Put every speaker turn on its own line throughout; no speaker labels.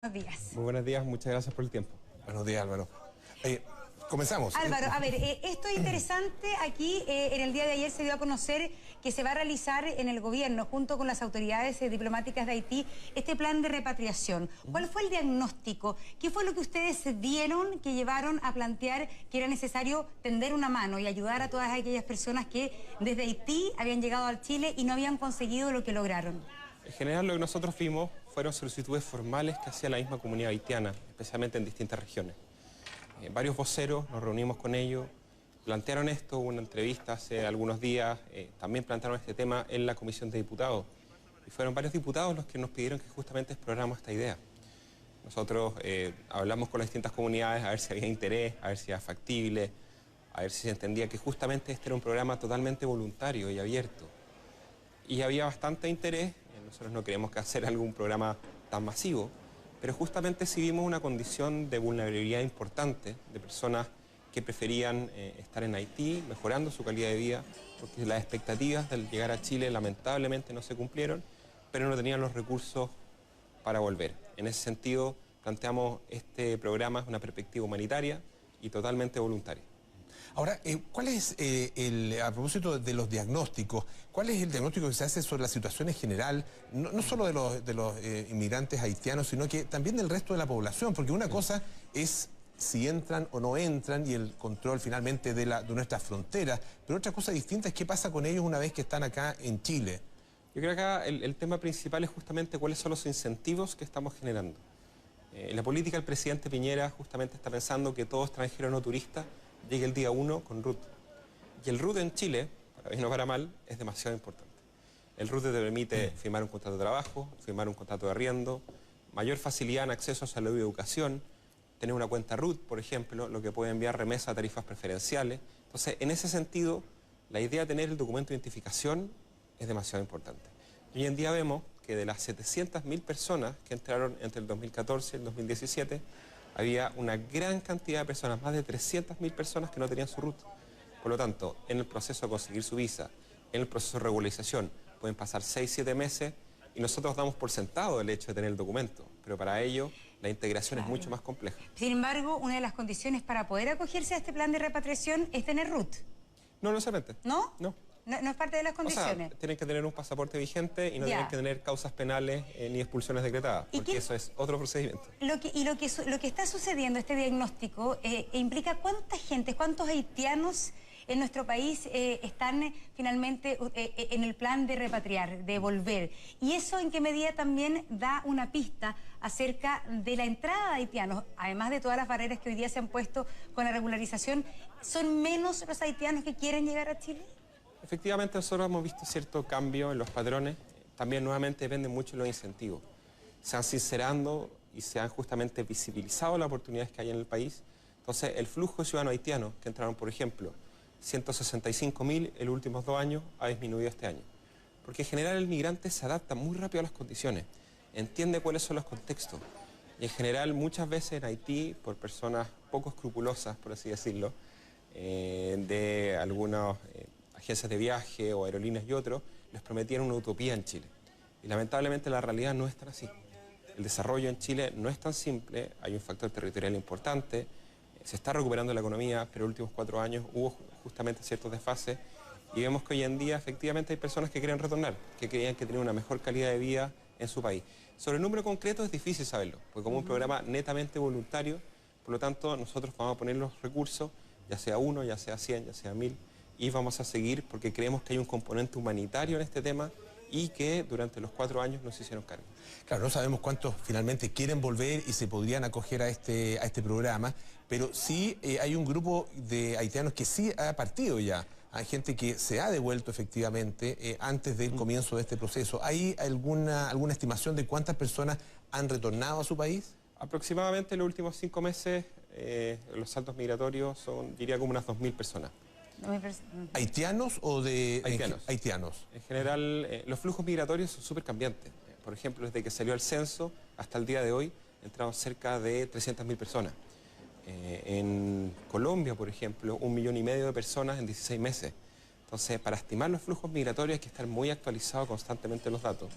Buenos días.
Muy buenos días, muchas gracias por el tiempo.
Buenos días, Álvaro. Comenzamos.
Álvaro, a ver, esto es interesante. Aquí, en el día de ayer se dio a conocer que se va a realizar en el gobierno, junto con las autoridades diplomáticas de Haití, este plan de repatriación. ¿Cuál fue el diagnóstico? ¿Qué fue lo que ustedes vieron que llevaron a plantear que era necesario tender una mano y ayudar a todas aquellas personas que desde Haití habían llegado al Chile y no habían conseguido lo que lograron?
En general, lo que nosotros vimos fueron solicitudes formales que hacía la misma comunidad haitiana, especialmente en distintas regiones. Varios voceros, nos reunimos con ellos, plantearon esto, hubo una entrevista hace algunos días, también plantearon este tema en la Comisión de Diputados. Y fueron varios diputados los que nos pidieron que justamente exploráramos esta idea. Nosotros hablamos con las distintas comunidades a ver si había interés, a ver si era factible, a ver si se entendía que justamente este era un programa totalmente voluntario y abierto. Y había bastante interés. Nosotros no queremos que hacer algún programa tan masivo, pero justamente sí vimos una condición de vulnerabilidad importante de personas que preferían estar en Haití, mejorando su calidad de vida, porque las expectativas del llegar a Chile lamentablemente no se cumplieron, pero no tenían los recursos para volver. En ese sentido, planteamos este programa una perspectiva humanitaria y totalmente voluntaria.
Ahora, ¿cuál es, a propósito de los diagnósticos, cuál es el diagnóstico que se hace sobre la situación en general, no solo de los inmigrantes haitianos, sino que también del resto de la población? Porque una cosa es si entran o no entran y el control finalmente de nuestras fronteras, pero otra cosa distinta es qué pasa con ellos una vez que están acá en Chile.
Yo creo que acá el tema principal es justamente cuáles son los incentivos que estamos generando. En la política el presidente Piñera justamente está pensando que todo extranjero no turista llegue el día 1 con RUT. Y el RUT en Chile, para bien o para mal, es demasiado importante. El RUT te permite firmar un contrato de trabajo, firmar un contrato de arriendo, mayor facilidad en acceso a salud y educación, tener una cuenta RUT, por ejemplo, lo que puede enviar remesa a tarifas preferenciales. Entonces, en ese sentido, la idea de tener el documento de identificación es demasiado importante. Hoy en día vemos que de las 700.000 personas que entraron entre el 2014 y el 2017, había una gran cantidad de personas, más de 300.000 personas que no tenían su RUT. Por lo tanto, en el proceso de conseguir su visa, en el proceso de regularización, pueden pasar 6-7 meses y nosotros damos por sentado el hecho de tener el documento, pero para ello la integración es mucho más compleja.
Sin embargo, una de las condiciones para poder acogerse a este plan de repatriación es tener RUT.
No necesariamente.
¿No?
No.
No es parte de las condiciones.
O sea, tienen que tener un pasaporte vigente y no tienen que tener causas penales ni expulsiones decretadas, porque eso es otro procedimiento.
Lo que está sucediendo, este diagnóstico, implica cuánta gente, cuántos haitianos en nuestro país están finalmente en el plan de repatriar, de volver. Y eso en qué medida también da una pista acerca de la entrada de haitianos, además de todas las barreras que hoy día se han puesto con la regularización. ¿Son menos los haitianos que quieren llegar a Chile?
Efectivamente, nosotros hemos visto cierto cambio en los padrones. También nuevamente depende mucho de los incentivos. Se han sincerando y se han justamente visibilizado las oportunidades que hay en el país. Entonces, el flujo de ciudadanos haitianos que entraron, por ejemplo, 165.000 en los últimos 2 años, ha disminuido este año. Porque en general el migrante se adapta muy rápido a las condiciones, entiende cuáles son los contextos. Y en general, muchas veces en Haití, por personas poco escrupulosas, por así decirlo, de algunos agencias de viaje o aerolíneas y otros, les prometían una utopía en Chile. Y lamentablemente la realidad no es tan así. El desarrollo en Chile no es tan simple, hay un factor territorial importante, se está recuperando la economía, pero en los últimos 4 años hubo justamente ciertos desfases y vemos que hoy en día efectivamente hay personas que quieren retornar, que creían que tenían una mejor calidad de vida en su país. Sobre el número concreto es difícil saberlo, porque como un programa netamente voluntario, por lo tanto nosotros vamos a poner los recursos, ya sea 1, ya sea 100, ya sea 1000, y vamos a seguir porque creemos que hay un componente humanitario en este tema y que durante los 4 años nos hicieron cargo.
Claro, no sabemos cuántos finalmente quieren volver y se podrían acoger a este programa, pero sí hay un grupo de haitianos que sí ha partido ya. Hay gente que se ha devuelto efectivamente antes del comienzo de este proceso. ¿Hay alguna estimación de cuántas personas han retornado a su país?
Aproximadamente en los últimos 5 meses los saltos migratorios son, diría, como unas 2.000 personas.
¿Haitianos o de...?
Haitianos.
Haitianos.
En general, los flujos migratorios son súper cambiantes. Por ejemplo, desde que salió el censo hasta el día de hoy, entraron cerca de 300.000 personas. En Colombia, por ejemplo, 1,5 millones de personas en 16 meses. Entonces, para estimar los flujos migratorios hay que estar muy actualizado constantemente los datos.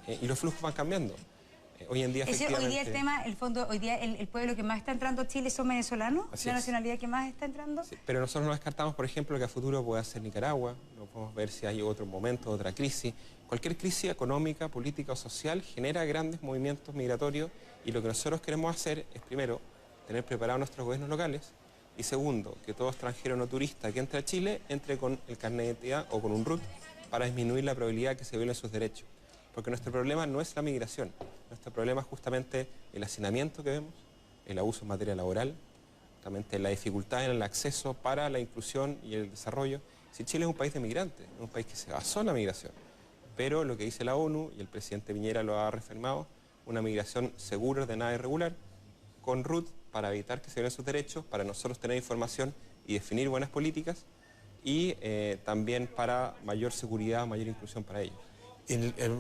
Y los flujos van cambiando. Hoy en día,
Es decir, hoy día el
efectivamente,
tema, el fondo, hoy día el pueblo que más está entrando a Chile son venezolanos,
Así
la
es.
nacionalidad que más está entrando.
sí, pero nosotros no descartamos, por ejemplo, que a futuro pueda ser Nicaragua, no podemos ver si hay otro momento, otra crisis. Cualquier crisis económica, política o social genera grandes movimientos migratorios y lo que nosotros queremos hacer es, primero, tener preparados nuestros gobiernos locales y segundo, que todo extranjero no turista que entre a Chile entre con el carnet de identidad o con un RUT para disminuir la probabilidad de que se violen sus derechos. Porque nuestro problema no es la migración, nuestro problema es justamente el hacinamiento que vemos, el abuso en materia laboral, justamente la dificultad en el acceso para la inclusión y el desarrollo. Si Chile es un país de migrantes, es un país que se basó en la migración, pero lo que dice la ONU, y el presidente Piñera lo ha reafirmado, una migración segura, ordenada y regular, con RUT para evitar que se violen sus derechos, para nosotros tener información y definir buenas políticas, y también para mayor seguridad, mayor inclusión para ellos.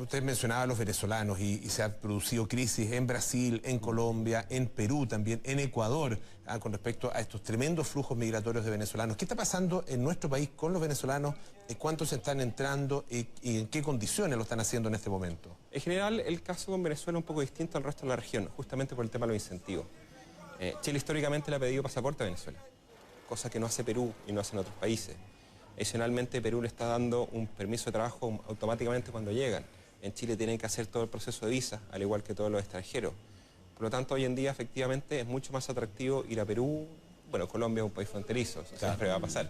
Usted mencionaba a los venezolanos y se ha producido crisis en Brasil, en Colombia, en Perú también, en Ecuador, con respecto a estos tremendos flujos migratorios de venezolanos. ¿Qué está pasando en nuestro país con los venezolanos? ¿Cuántos están entrando y en qué condiciones lo están haciendo en este momento?
En general, el caso con Venezuela es un poco distinto al resto de la región, justamente por el tema de los incentivos. Chile históricamente le ha pedido pasaporte a Venezuela, cosa que no hace Perú y no hacen otros países. Adicionalmente, Perú le está dando un permiso de trabajo automáticamente cuando llegan. En Chile tienen que hacer todo el proceso de visa, al igual que todos los extranjeros. Por lo tanto, hoy en día, efectivamente, es mucho más atractivo ir a Perú. Bueno, Colombia es un país fronterizo, eso siempre va a pasar.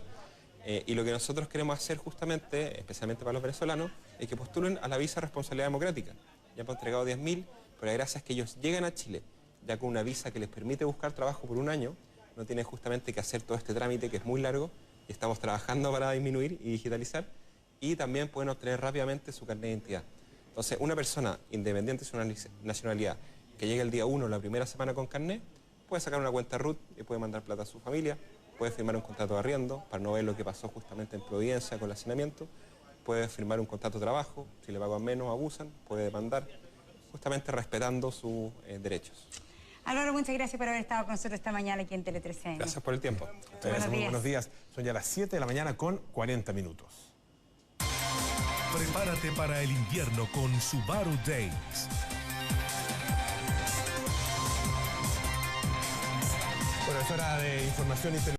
Y lo que nosotros queremos hacer justamente, especialmente para los venezolanos, es que postulen a la visa de responsabilidad democrática. Ya hemos entregado 10.000, pero la gracia es que ellos llegan a Chile ya con una visa que les permite buscar trabajo por un año, no tienen justamente que hacer todo este trámite que es muy largo, y estamos trabajando para disminuir y digitalizar, y también pueden obtener rápidamente su carnet de identidad. Entonces, una persona independiente de su nacionalidad que llegue el día 1 la primera semana con carnet, puede sacar una cuenta RUT y puede mandar plata a su familia, puede firmar un contrato de arriendo para no ver lo que pasó justamente en Providencia con el hacinamiento, puede firmar un contrato de trabajo, si le pagan menos abusan, puede demandar, justamente respetando sus derechos.
Álvaro, muchas gracias por haber estado con nosotros esta mañana aquí en Tele 13.
Gracias por el tiempo.
Muy
Buenos días. Son ya las 7 de la mañana con 40 minutos.
Prepárate para el invierno con Subaru Days.
Bueno, es hora de información internacional.